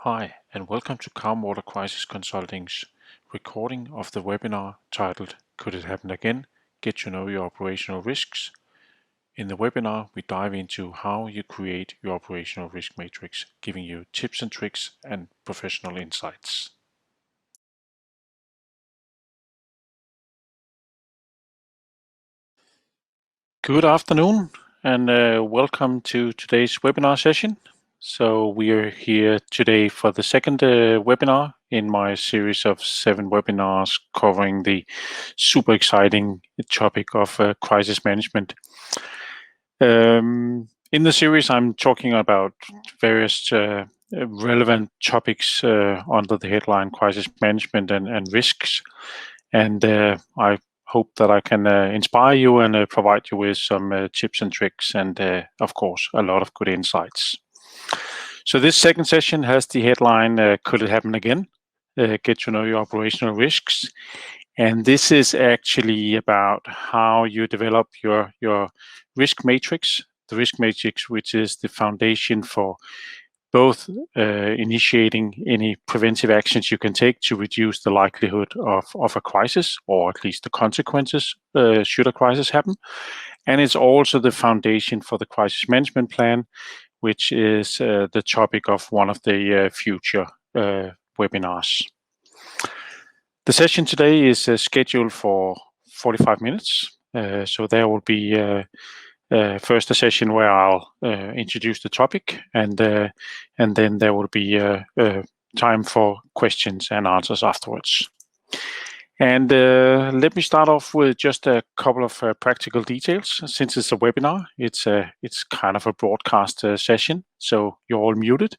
Hi, and welcome to Calm Water Crisis Consulting's recording of the webinar titled Could It Happen Again? Get to know your operational risks. In the webinar, we dive into how you create your operational risk matrix, giving you tips and tricks and professional insights. Good afternoon, and welcome to today's webinar session. So we are here today for the second webinar in my series of 7 webinars covering the super exciting topic of crisis management. In the series, I'm talking about various relevant topics under the headline crisis management and risks. And I hope that I can inspire you and provide you with some tips and tricks and, of course, a lot of good insights. So this second session has the headline, Could It Happen Again? Get to know your operational risks. And this is actually about how you develop your risk matrix, the risk matrix, which is the foundation for both initiating any preventive actions you can take to reduce the likelihood of a crisis, or at least the consequences should a crisis happen. And it's also the foundation for the crisis management plan, which is the topic of one of the future webinars. The session today is scheduled for 45 minutes. So there will be first a session where I'll introduce the topic, and then there will be time for questions and answers afterwards. And let me start off with just a couple of practical details. Since it's a webinar, it's kind of a broadcast session, so you're all muted.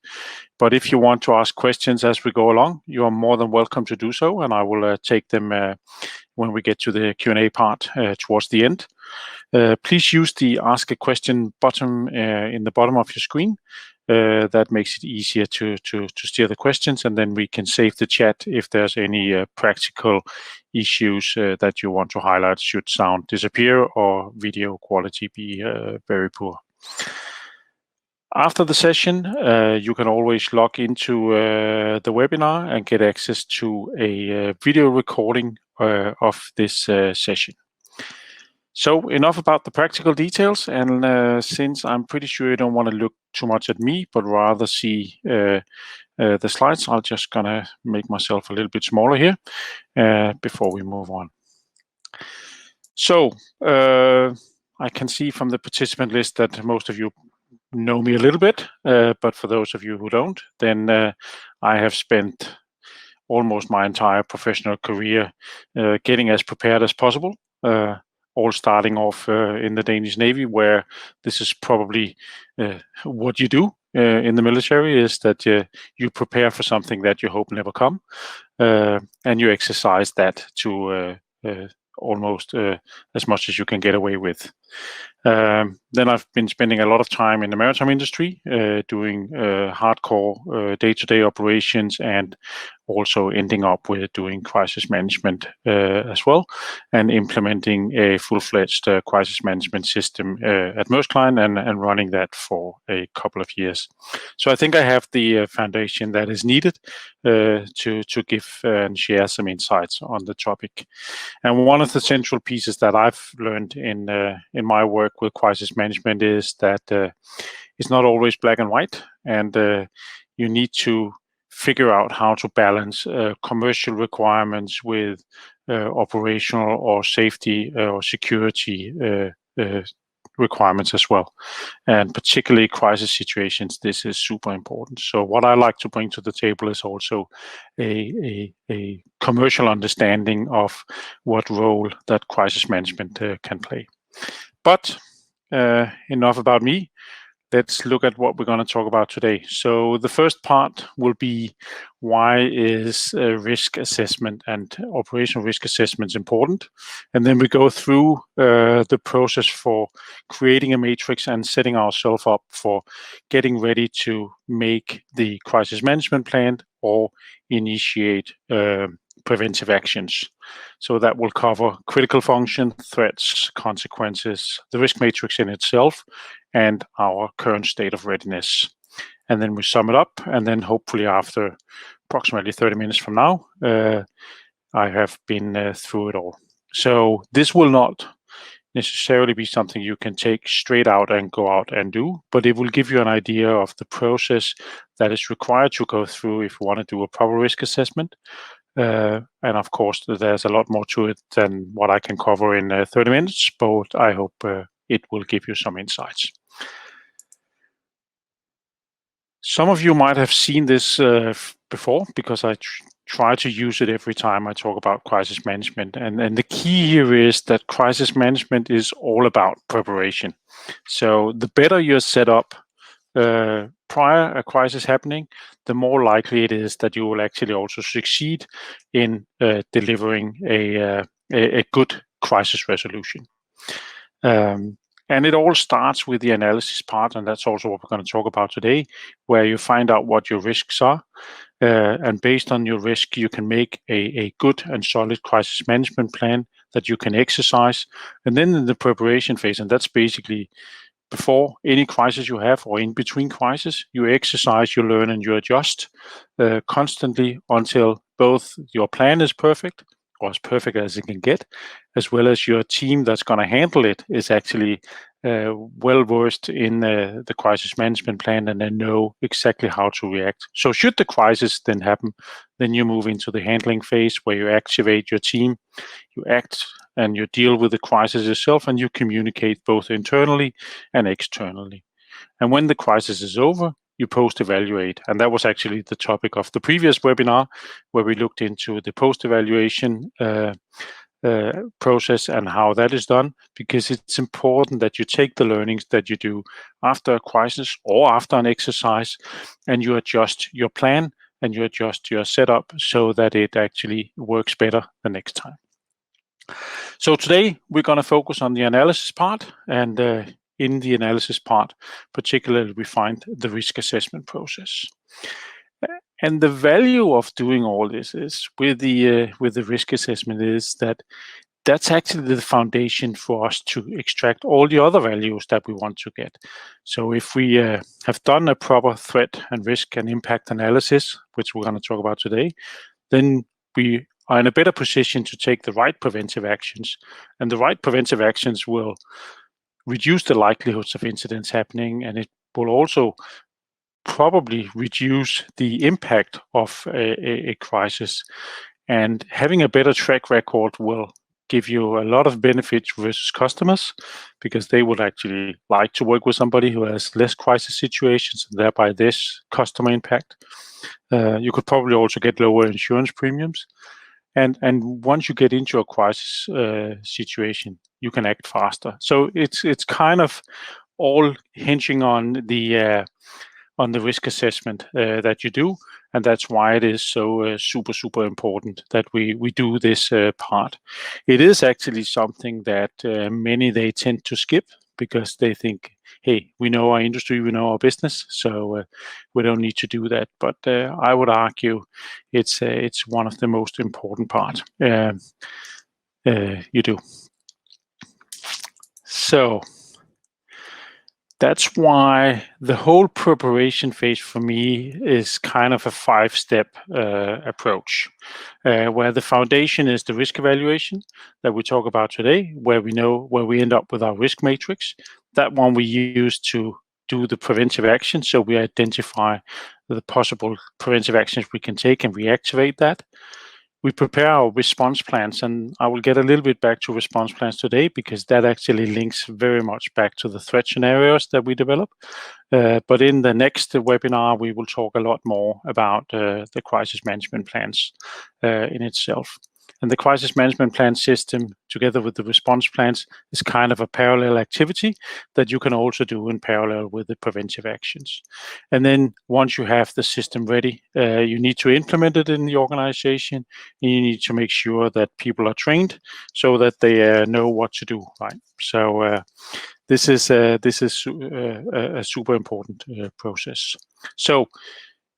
But if you want to ask questions as we go along, you are more than welcome to do so, and I will take them when we get to the Q&A part towards the end. Please use the Ask a Question button in the bottom of your screen. That makes it easier to steer the questions, and then we can save the chat if there's any practical issues that you want to highlight should sound disappear or video quality be very poor. After the session, you can always log into the webinar and get access to a video recording of this session. So enough about the practical details, and since I'm pretty sure you don't want to look too much at me, but rather see the slides, I'm just gonna make myself a little bit smaller here before we move on. So I can see from the participant list that most of you know me a little bit, but for those of you who don't, then I have spent almost my entire professional career getting as prepared as possible. All starting off in the Danish Navy, where this is probably what you do in the military, is that you prepare for something that you hope never come, and you exercise that to almost as much as you can get away with. Then I've been spending a lot of time in the maritime industry, doing hardcore day-to-day operations, and also ending up with doing crisis management as well, and implementing a full-fledged crisis management system at Maersk Line and running that for a couple of years. So I think I have the foundation that is needed to give and share some insights on the topic. And one of the central pieces that I've learned in my work with crisis management is that it's not always black and white, and you need to figure out how to balance commercial requirements with operational or safety or security requirements as well. And particularly crisis situations, this is super important. So what I like to bring to the table is also a commercial understanding of what role that crisis management can play. But enough about me. Let's look at what we're going to talk about today. So the first part will be, why is risk assessment and operational risk assessments important? And then we go through the process for creating a matrix and setting ourselves up for getting ready to make the crisis management plan or initiate preventive actions. So that will cover critical function, threats, consequences, the risk matrix in itself, and our current state of readiness. and then we sum it up, and then hopefully after approximately 30 minutes from now, I have been through it all. So this will not necessarily be something you can take straight out and go out and do, but it will give you an idea of the process that is required to go through if you want to do a proper risk assessment. And of course, there's a lot more to it than what I can cover in 30 minutes, but I hope it will give you some insights. Some of you might have seen this before, because I try to use it every time I talk about crisis management. And the key here is that crisis management is all about preparation. So the better you're set up prior a crisis happening, the more likely it is that you will actually also succeed in delivering a good crisis resolution. And it all starts with the analysis part, and that's also what we're going to talk about today, where you find out what your risks are. And based on your risk, you can make a good and solid crisis management plan that you can exercise. And then in the preparation phase, and that's basically before any crisis you have or in between crises, you exercise, you learn, and you adjust constantly until both your plan is perfect, or as perfect as it can get, as well as your team that's going to handle it is actually well versed in the crisis management plan, and they know exactly how to react. So should the crisis then happen, then you move into the handling phase where you activate your team, you act and you deal with the crisis yourself, and you communicate both internally and externally. And when the crisis is over, you post-evaluate. And that was actually the topic of the previous webinar, where we looked into the post-evaluation process and how that is done, because it's important that you take the learnings that you do after a crisis or after an exercise, and you adjust your plan and you adjust your setup so that it actually works better the next time. So today we're going to focus on the analysis part, and in the analysis part, particularly, we find the risk assessment process. And the value of doing all this is with the risk assessment is that that's actually the foundation for us to extract all the other values that we want to get. So if we have done a proper threat and risk and impact analysis, which we're going to talk about today, then we are in a better position to take the right preventive actions. And the right preventive actions will reduce the likelihoods of incidents happening, and it will also probably reduce the impact of a crisis. And having a better track record will give you a lot of benefits versus customers, because they would actually like to work with somebody who has less crisis situations, and thereby this customer impact. You could probably also get lower insurance premiums. And once you get into a crisis situation, you can act faster. So it's kind of all hinging on the risk assessment that you do, and that's why it is so super important that we do this part. It is actually something that many, they tend to skip, because they think, hey, we know our industry, we know our business, so we don't need to do that. But I would argue it's one of the most important part you do. So that's why the whole preparation phase for me is kind of a 5-step approach, where the foundation is the risk evaluation that we talk about today, where we know where we end up with our risk matrix. That one we use to do the preventive action. So we identify the possible preventive actions we can take and we activate that. We prepare our response plans, and I will get a little bit back to response plans today, because that actually links very much back to the threat scenarios that we develop. But in the next webinar, we will talk a lot more about the crisis management plans in itself. And the crisis management plan system, together with the response plans, is kind of a parallel activity that you can also do in parallel with the preventive actions. And then once you have the system ready, you need to implement it in the organization. And you need to make sure that people are trained so that they know what to do, right? So this is a super important process. So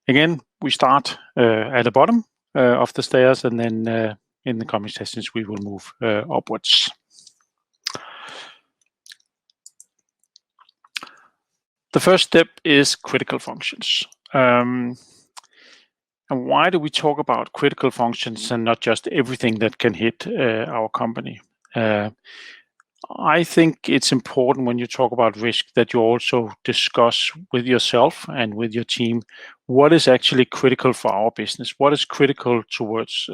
again, we start at the bottom of the stairs, and then in the coming sessions, we will move upwards. The first step is critical functions. And why do we talk about critical functions and not just everything that can hit our company? I think it's important when you talk about risk that you also discuss with yourself and with your team what is actually critical for our business, what is critical towards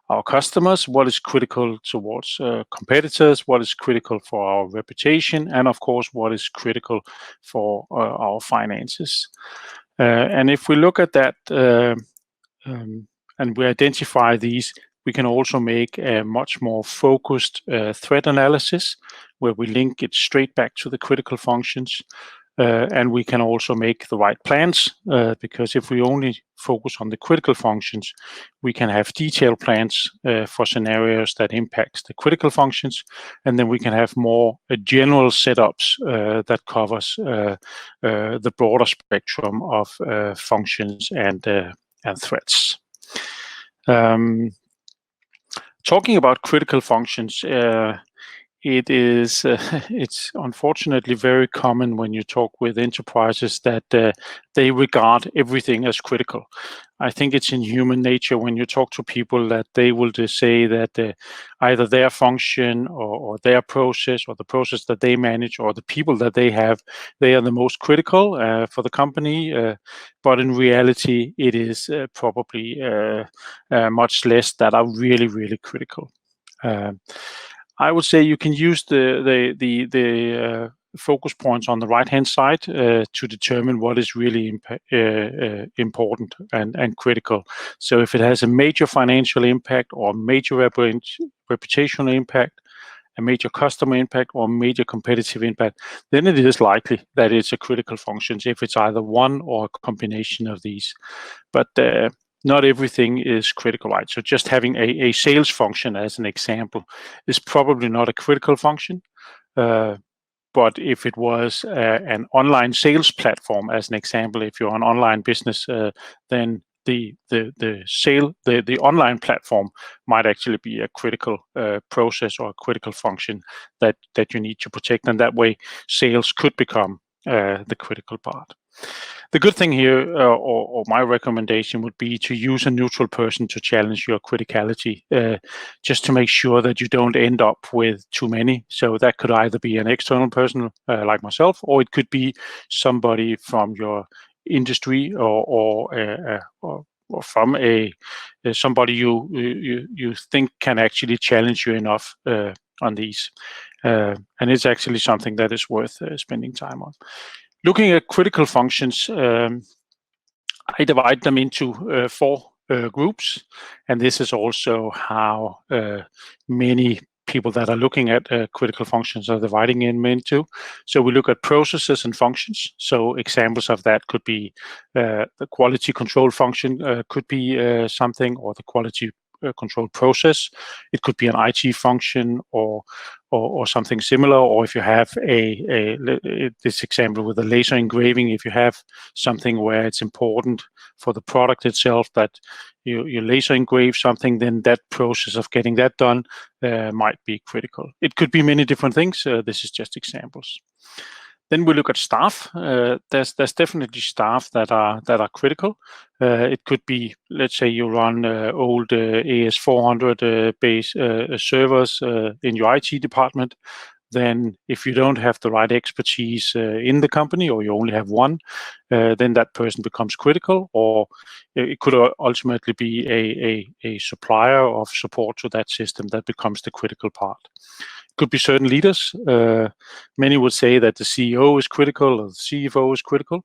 our customers, what is critical towards competitors, what is critical for our reputation, and of course, what is critical for our finances. And if we look at that and we identify these, we can also make a much more focused threat analysis where we link it straight back to the critical functions. And we can also make the right plans because if we only focus on the critical functions, we can have detailed plans for scenarios that impact the critical functions, and then we can have more general setups that covers the broader spectrum of functions and threats. Talking about critical functions, it's unfortunately very common when you talk with enterprises that they regard everything as critical. I think it's in human nature when you talk to people that they will just say that either their function or their process or the process that they manage or the people that they have, they are the most critical for the company. But in reality, it is probably much less that are really, really critical. I would say you can use the focus points on the right-hand side to determine what is really important and critical. So if it has a major financial impact or major reputational impact, a major customer impact or major competitive impact, then it is likely that it's a critical function if it's either one or a combination of these. But not everything is critical, right? So just having a sales function as an example is probably not a critical function. But if it was an online sales platform, as an example, if you're an online business, then the online platform might actually be a critical process or a critical function that you need to protect, and that way sales could become the critical part. The good thing here, or my recommendation would be to use a neutral person to challenge your criticality, just to make sure that you don't end up with too many. So that could either be an external person like myself, or it could be somebody from your industry or from somebody you think can actually challenge you enough on these. And it's actually something that is worth spending time on. Looking at critical functions, I divide them into 4 groups, and this is also how many people that are looking at critical functions are dividing them into. So we look at processes and functions. So examples of that could be the quality control function could be something, or the quality control process. It could be an IT function or something similar. Or if you have this example with a laser engraving, if you have something where it's important for the product itself that you laser engrave something, then that process of getting that done might be critical. It could be many different things. This is just examples. Then we look at staff. There's definitely staff that are critical. It could be, let's say, you run old AS400 base servers in your IT department. Then if you don't have the right expertise in the company, or you only have one, then that person becomes critical. Or it could ultimately be a supplier of support to that system that becomes the critical part. Could be certain leaders. Many would say that the CEO is critical or the CFO is critical.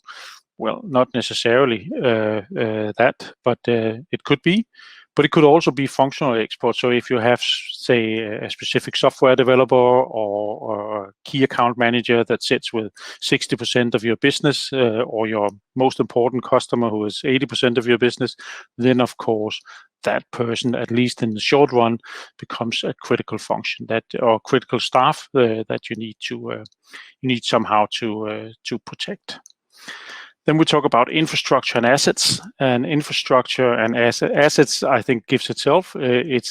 Well, not necessarily that, but it could be. But it could also be functional experts. So if you have, say, a specific software developer or a key account manager that sits with 60% of your business, or your most important customer who is 80% of your business, then of course that person, at least in the short run, becomes a critical function or critical staff that you need somehow to protect. Then we talk about infrastructure and assets. And infrastructure and assets, I think, gives itself. It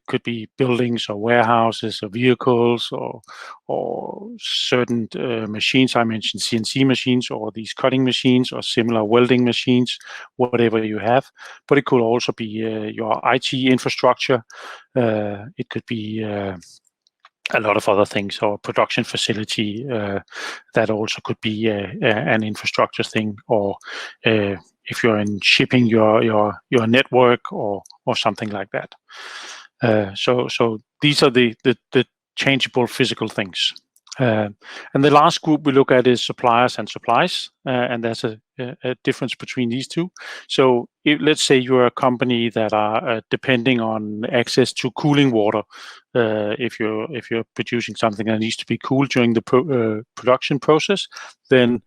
could be buildings or warehouses or vehicles or certain machines. I mentioned CNC machines or these cutting machines or similar welding machines, whatever you have. But it could also be your IT infrastructure. It could be a lot of other things, or production facility that also could be an infrastructure thing, or if you're in shipping your network or something like that. So these are the changeable physical things. And the last group we look at is suppliers and supplies, and there's a difference between these two. So let's say you're a company that are depending on access to cooling water. If you're producing something that needs to be cooled during the production process, then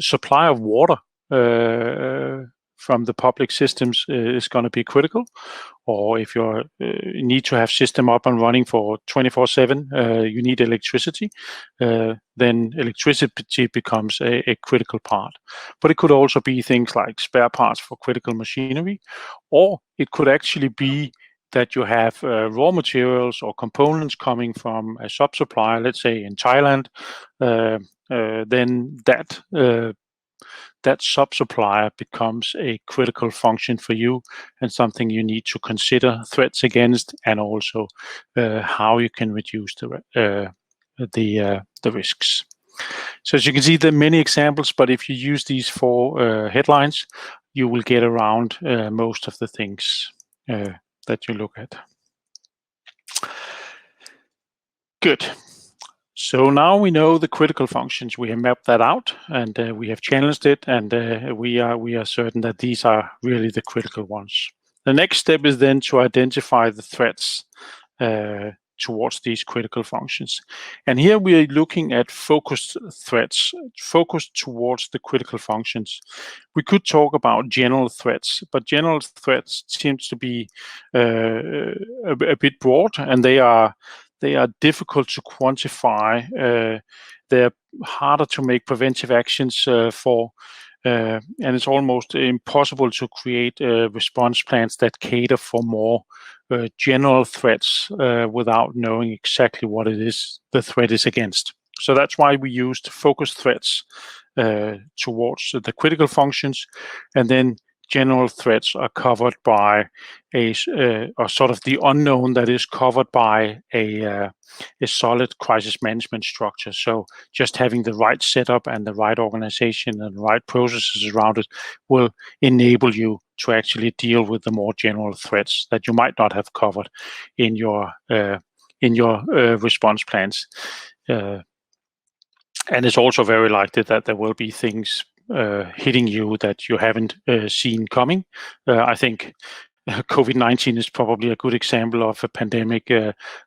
supply of water from the public systems is going to be critical. Or if you need to have system up and running for 24/7, you need electricity, then electricity becomes a critical part. But it could also be things like spare parts for critical machinery, or it could actually be that you have raw materials or components coming from a sub-supplier, let's say in Thailand, then that sub-supplier becomes a critical function for you and something you need to consider threats against, and also how you can reduce the risks. So as you can see, there are many examples, but if you use these 4 headlines, you will get around most of the things that you look at. Good. So now we know the critical functions. We have mapped that out, and we have challenged it, and we are certain that these are really the critical ones. The next step is then to identify the threats towards these critical functions. And here we are looking at focused threats, focused towards the critical functions. We could talk about general threats, but general threats seems to be a bit broad, and they are difficult to quantify. They're harder to make preventive actions for, and it's almost impossible to create response plans that cater for more general threats without knowing exactly what it is the threat is against. So that's why we used focused threats towards the critical functions, and then general threats are covered by or sort of the unknown that is covered by a solid crisis management structure. So just having the right setup and the right organization and the right processes around it will enable you to actually deal with the more general threats that you might not have covered in your response plans. And it's also very likely that there will be things hitting you that you haven't seen coming. I think COVID-19 is probably a good example of a pandemic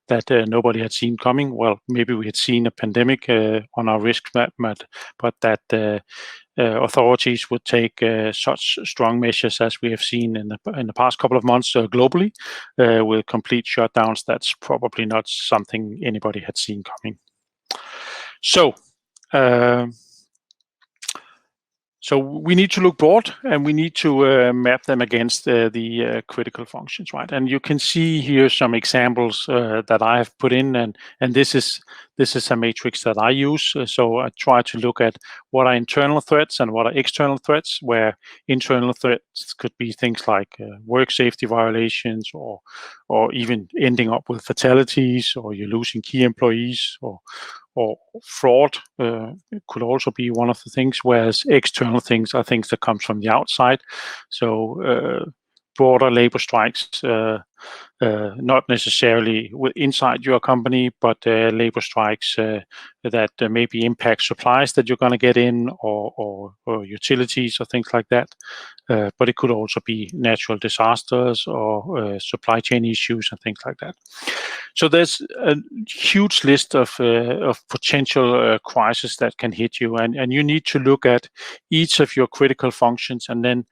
that nobody had seen coming. Well, maybe we had seen a pandemic on our risk map, but that authorities would take such strong measures as we have seen in the past couple of months globally with complete shutdowns. That's probably not something anybody had seen coming. So we need to look broad, and we need to map them against the critical functions, right? And you can see here some examples that I have put in, and this is a matrix that I use. So I try to look at what are internal threats and what are external threats, where internal threats could be things like work safety violations, or even ending up with fatalities, or you're losing key employees, or fraud. It could also be one of the things, whereas external things are things that comes from the outside. So broader labor strikes, not necessarily inside your company, but labor strikes that maybe impact supplies that you're going to get in, or utilities or things like that. But it could also be natural disasters or supply chain issues and things like that. So there's a huge list of potential crises that can hit you, and you need to look at each of your critical functions and then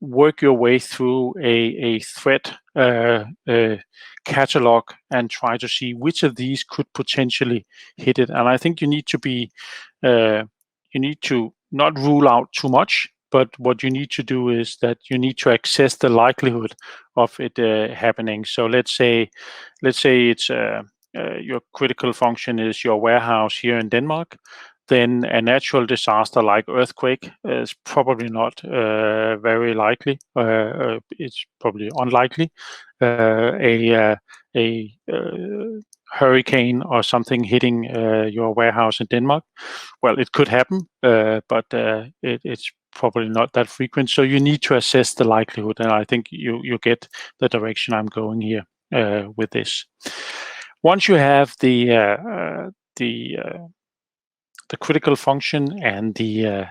work your way through a threat catalog and try to see which of these could potentially hit it. And I think you need to not rule out too much, but what you need to do is that you need to assess the likelihood of it happening. So let's say it's your critical function is your warehouse here in Denmark. Then a natural disaster like earthquake is probably not very likely. It's probably unlikely. A hurricane or something hitting your warehouse in Denmark, well, it could happen, but it's probably not that frequent. So you need to assess the likelihood, and I think you get the direction I'm going here with this. Once you have the critical function and the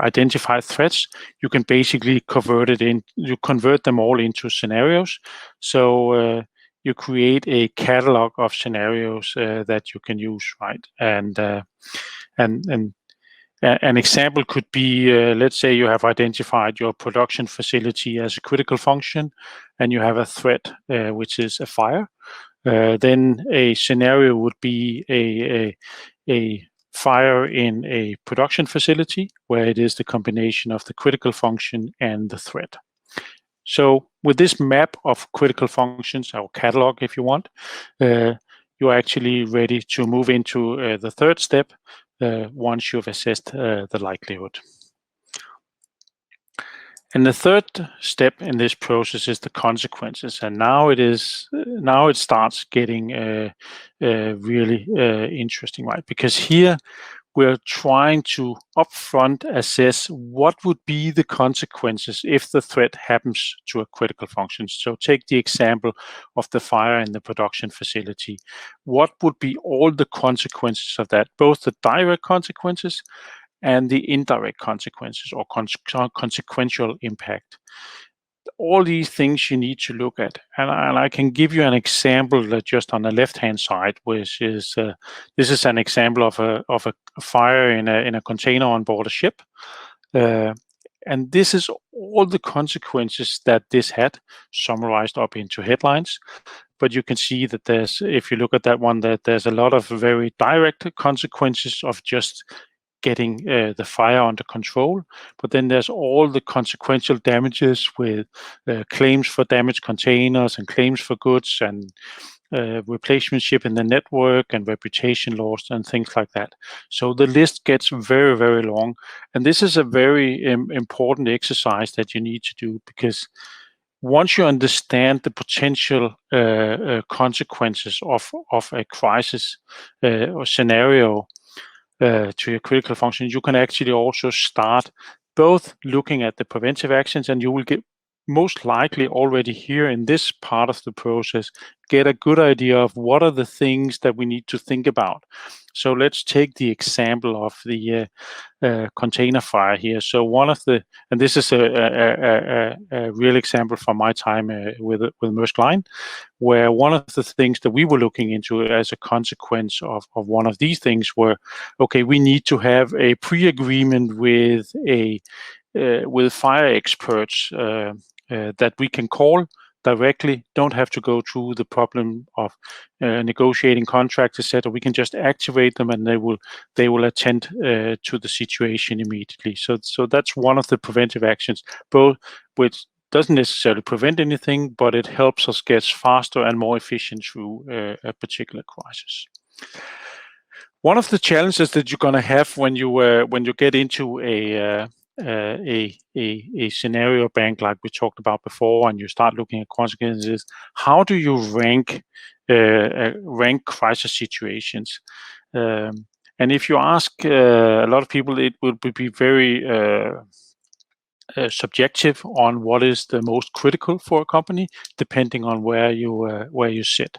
identified threats, you can basically convert them all into scenarios. So you create a catalog of scenarios that you can use, right? And an example could be, let's say you have identified your production facility as a critical function, and you have a threat, which is a fire. Then a scenario would be a fire in a production facility where it is the combination of the critical function and the threat. So with this map of critical functions, or catalog if you want, you're actually ready to move into the third step once you've assessed the likelihood. And the third step in this process is the consequences, and now it starts getting really interesting, right? Because here we're trying to upfront assess what would be the consequences if the threat happens to a critical function. So take the example of the fire in the production facility. What would be all the consequences of that, both the direct consequences and the indirect consequences or consequential impact? All these things you need to look at, and I can give you an example that just on the left-hand side, which is this is an example of a fire in a container on board a ship, and this is all the consequences that this had summarized up into headlines. But you can see that if you look at that one, that there's a lot of very direct consequences of just getting the fire under control, but then there's all the consequential damages with claims for damaged containers and claims for goods and replacementship in the network and reputation loss and things like that. So the list gets very, very long, and this is a very important exercise that you need to do, because once you understand the potential consequences of a crisis or scenario to your critical function, you can actually also start both looking at the preventive actions, and you will get most likely already here in this part of the process get a good idea of what are the things that we need to think about. So let's take the example of the container fire here. So one of the, and this is a real example from my time with Maersk Line, where one of the things that we were looking into as a consequence of one of these things were, okay, we need to have a pre-agreement with with fire experts that we can call directly, don't have to go through the problem of negotiating contracts, etc. We can just activate them, and they will attend to the situation immediately. So that's one of the preventive actions, both which doesn't necessarily prevent anything, but it helps us get faster and more efficient through a particular crisis. One of the challenges that you're going to have when you get into a scenario bank like we talked about before, and you start looking at consequences, how do you rank crisis situations? And if you ask a lot of people, it will be very subjective on what is the most critical for a company, depending on where you sit.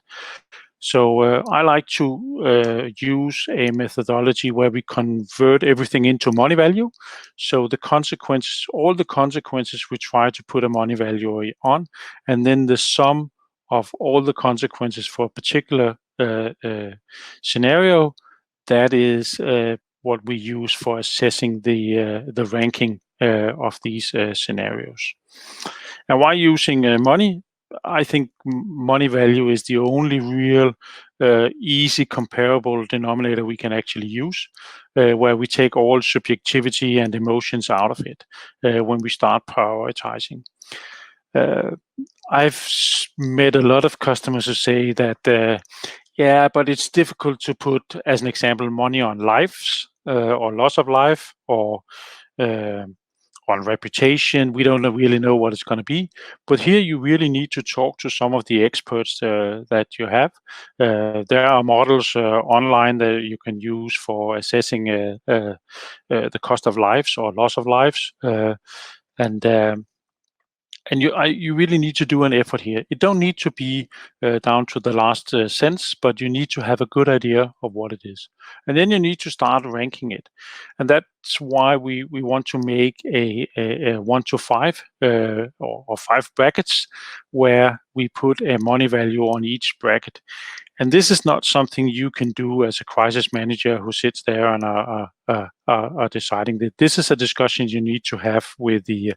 So I like to use a methodology where we convert everything into money value. So the consequences, all the consequences, we try to put a money value on, and then the sum of all the consequences for a particular scenario, that is what we use for assessing the ranking of these scenarios. And why using money? I think money value is the only real easy comparable denominator we can actually use, where we take all subjectivity and emotions out of it when we start prioritizing. I've met a lot of customers who say that, yeah, but it's difficult to put, as an example, money on lives or loss of life or on reputation. We don't really know what it's going to be. But here you really need to talk to some of the experts that you have. There are models online that you can use for assessing the cost of lives or loss of lives. And you really need to do an effort here. It don't need to be down to the last cents, but you need to have a good idea of what it is. And then you need to start ranking it. And that's why we want to make a 1 to 5 or 5 brackets where we put a money value on each bracket. And this is not something you can do as a crisis manager who sits there and are deciding that. This is a discussion you need to have with the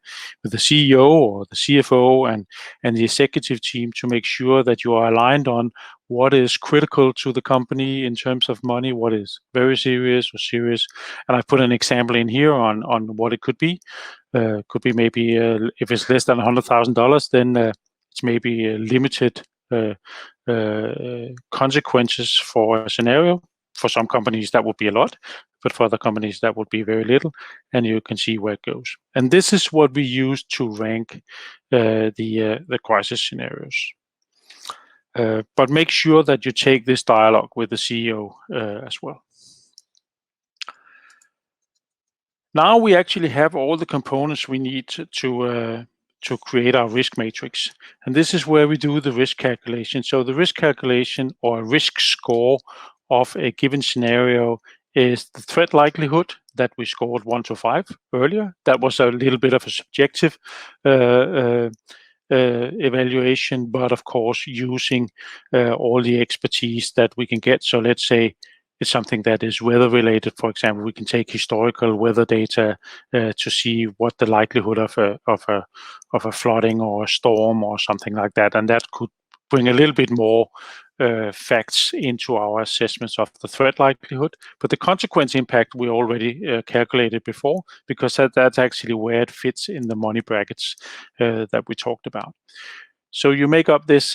CEO or the CFO and the executive team to make sure that you are aligned on what is critical to the company in terms of money, what is very serious or serious. And I put an example in here on what it could be. Could be maybe if it's less than $100,000, then it's maybe limited consequences for a scenario. For some companies, that would be a lot, but for other companies, that would be very little, and you can see where it goes. And this is what we use to rank the crisis scenarios. But make sure that you take this dialogue with the CEO as well. Now we actually have all the components we need to create our risk matrix. And this is where we do the risk calculation. So the risk calculation or risk score of a given scenario is the threat likelihood that we scored 1 to 5 earlier. That was a little bit of a subjective evaluation, but of course using all the expertise that we can get. So let's say it's something that is weather related. For example, we can take historical weather data to see what the likelihood of a flooding or a storm or something like that, and that could bring a little bit more facts into our assessments of the threat likelihood. But the consequence impact we already calculated before, because that's actually where it fits in the money brackets that we talked about. So you make up this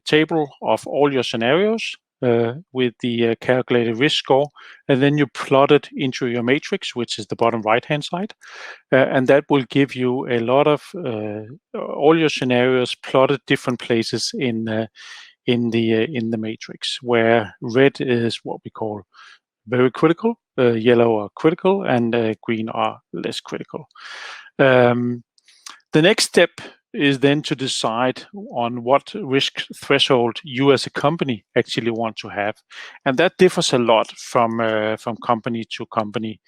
table of all your scenarios with the calculated risk score, and then you plot it into your matrix, which is the bottom right-hand side, and that will give you a lot of all your scenarios plotted different places in the matrix, where red is what we call very critical, yellow are critical, and green are less critical. The next step is then to decide on what risk threshold you as a company actually want to have. And that differs a lot from company to company.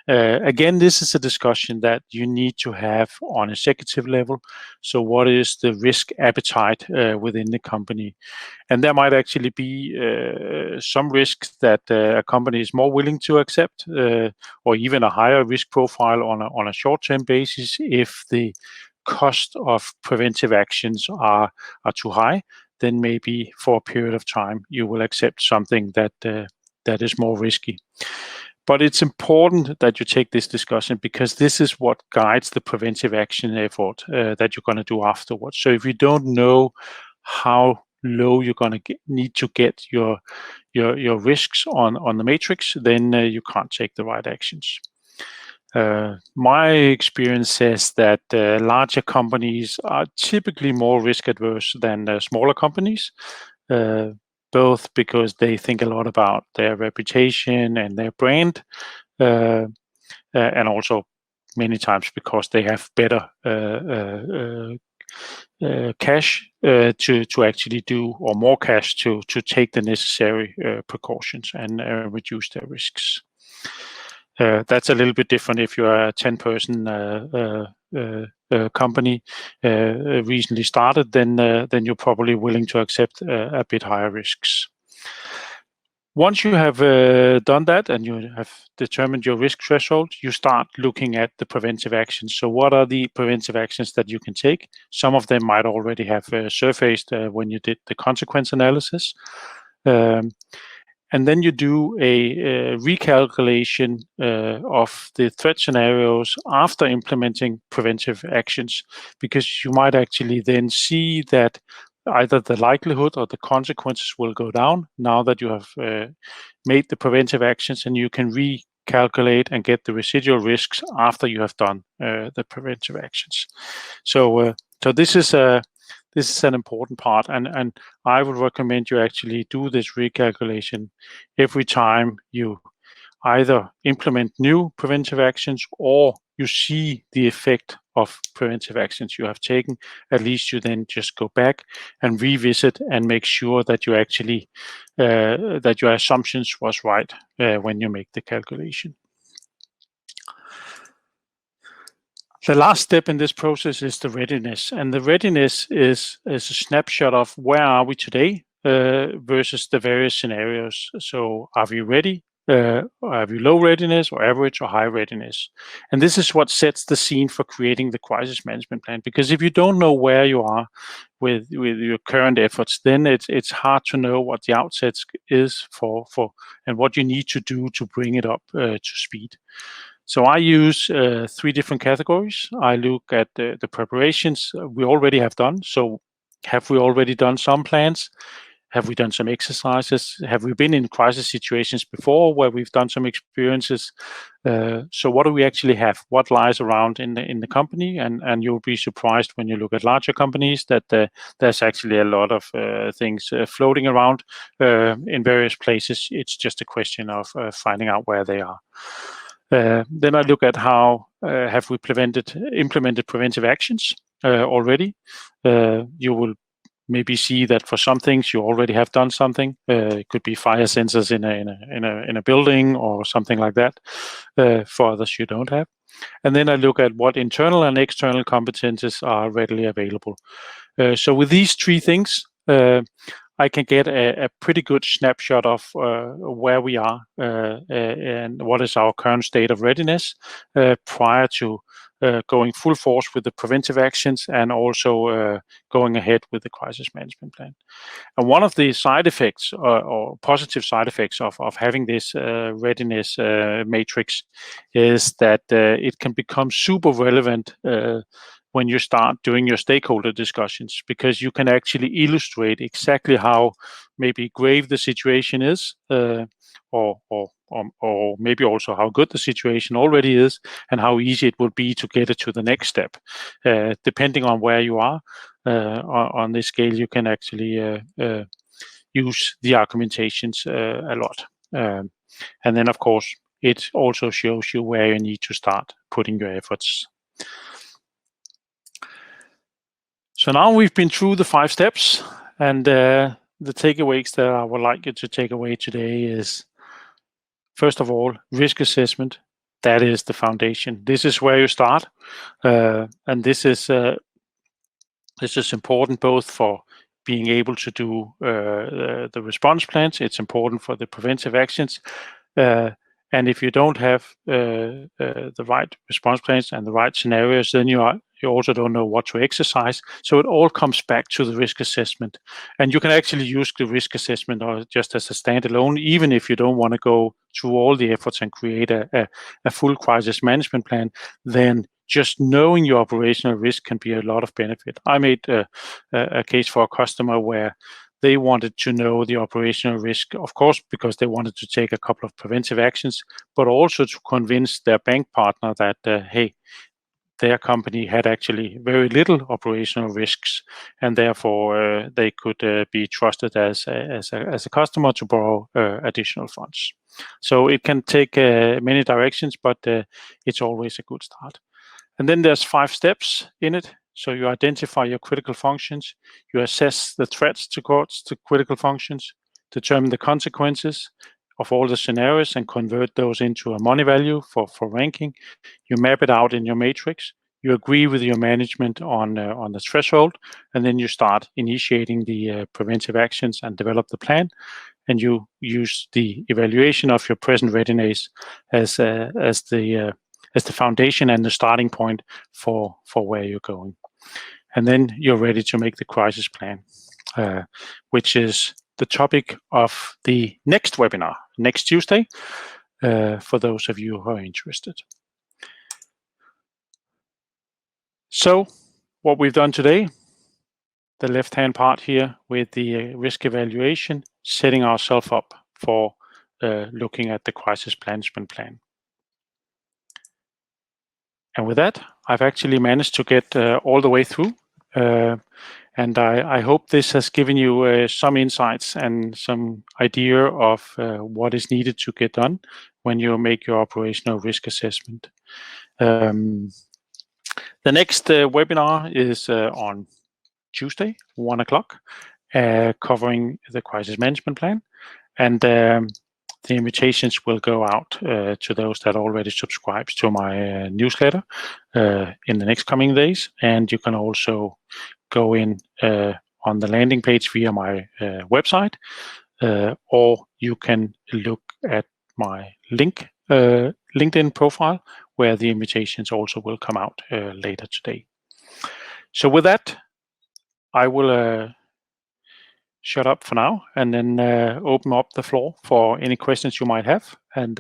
Again, this is a discussion that you need to have on executive level. So what is the risk appetite within the company? And there might actually be some risks that a company is more willing to accept, or even a higher risk profile on a short-term basis if the cost of preventive actions are too high. Then maybe for a period of time you will accept something that is more risky. But it's important that you take this discussion, because this is what guides the preventive action effort that you're going to do afterwards. So if you don't know how low you're going to need to get your risks on the matrix, then you can't take the right actions. My experience says that larger companies are typically more risk adverse than smaller companies, both because they think a lot about their reputation and their brand, and also many times because they have better cash to actually do, or more cash to take the necessary precautions and reduce their risks. That's a little bit different if you're a 10-person company recently started, then you're probably willing to accept a bit higher risks. Once you have done that and you have determined your risk threshold, you start looking at the preventive actions. So what are the preventive actions that you can take? Some of them might already have surfaced when you did the consequence analysis. Um, and then you do a recalculation of the threat scenarios after implementing preventive actions, because you might actually then see that either the likelihood or the consequences will go down now that you have made the preventive actions, and you can recalculate and get the residual risks after you have done the preventive actions. So this is an important part, and I would recommend you actually do this recalculation every time you either implement new preventive actions or you see the effect of preventive actions you have taken. At least you then just go back and revisit and make sure that you actually that your assumptions was right when you make the calculation. The last step in this process is the readiness, and the readiness is a snapshot of where are we today versus the various scenarios. So are we ready? Are we low readiness or average or high readiness? And this is what sets the scene for creating the crisis management plan. Because if you don't know where you are with your current efforts, then it's hard to know what the outset is for and what you need to do to bring it up to speed. So I use three different categories. I look at the preparations we already have done. So have we already done some plans? Have we done some exercises? Have we been in crisis situations before where we've done some experiences? So what do we actually have? What lies around in the company? And you'll be surprised when you look at larger companies that there's actually a lot of things floating around in various places. It's just a question of finding out where they are. Then I look at how have we implemented preventive actions already. You will maybe see that for some things you already have done something. It could be fire sensors in a building or something like that. For others, you don't have. And then I look at what internal and external competences are readily available. So with these three things, I can get a pretty good snapshot of where we are and what is our current state of readiness prior to going full force with the preventive actions and also going ahead with the crisis management plan. And one of the side effects or positive side effects of having this readiness matrix is that it can become super relevant when you start doing your stakeholder discussions, because you can actually illustrate exactly how maybe grave the situation is, or maybe also how good the situation already is, and how easy it will be to get it to the next step. Depending on where you are on this scale, you can actually use the argumentations a lot. And then, of course, it also shows you where you need to start putting your efforts. So now we've been through the 5 steps, and the takeaways that I would like you to take away today is, first of all, risk assessment. That is the foundation. This is where you start, and this is important both for being able to do the response plans. It's important for the preventive actions. And if you don't have the right response plans and the right scenarios, then you also don't know what to exercise. So it all comes back to the risk assessment. And you can actually use the risk assessment just as a standalone, even if you don't want to go through all the efforts and create a full crisis management plan. Then just knowing your operational risk can be a lot of benefit. I made a case for a customer where they wanted to know the operational risk, of course, because they wanted to take a couple of preventive actions, but also to convince their bank partner that, hey, their company had actually very little operational risks, and therefore they could be trusted as a customer to borrow additional funds. So it can take many directions, but it's always a good start. And then there's 5 steps in it. So you identify your critical functions, you assess the threats towards the critical functions, determine the consequences of all the scenarios and convert those into a money value for ranking. You map it out in your matrix. You agree with your management on the threshold, and then you start initiating the preventive actions and develop the plan. and you use the evaluation of your present readiness as the foundation and the starting point for where you're going. And then you're ready to make the crisis plan, which is the topic of the next webinar, next Tuesday, for those of you who are interested. So what we've done today, the left-hand part here with the risk evaluation, setting ourselves up for looking at the crisis management plan. And with that, I've actually managed to get all the way through. And I hope this has given you some insights and some idea of what is needed to get done when you make your operational risk assessment. The next webinar is on Tuesday, 1 o'clock, covering the crisis management plan. And the invitations will go out to those that already subscribe to my newsletter in the next coming days. And you can also go in on the landing page via my website, or you can look at my LinkedIn profile, where the invitations also will come out later today. So with that, I will shut up for now and then open up the floor for any questions you might have, and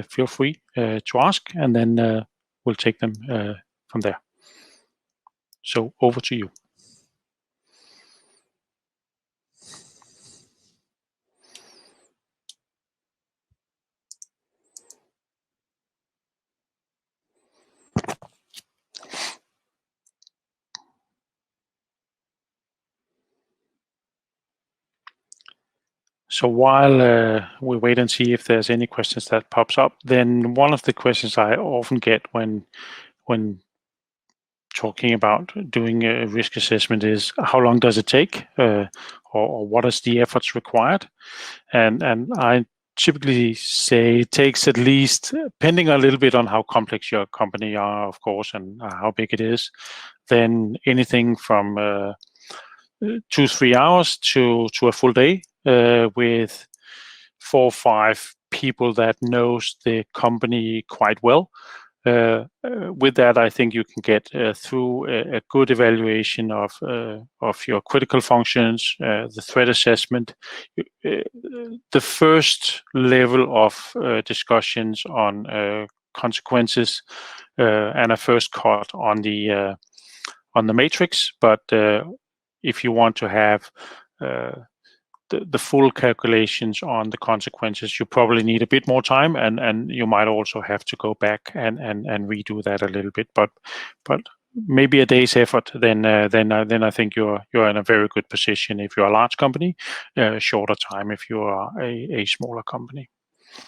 feel free to ask, and then we'll take them from there. So over to you. So while we wait and see if there's any questions that pops up, then one of the questions I often get when talking about doing a risk assessment is, how long does it take, or what is the efforts required? And I typically say it takes at least, depending a little bit on how complex your company are, of course, and how big it is, then anything from 2-3 hours to a full day, with 4 or 5 people that knows the company quite well. With that, I think you can get through a good evaluation of your critical functions, the threat assessment, the first level of discussions on consequences, and a first cut on the matrix. But if you want to have the full calculations on the consequences, you probably need a bit more time, and you might also have to go back and redo that a little bit. But maybe a day's effort, then I think you're in a very good position if you're a large company. Shorter time if you are a smaller company.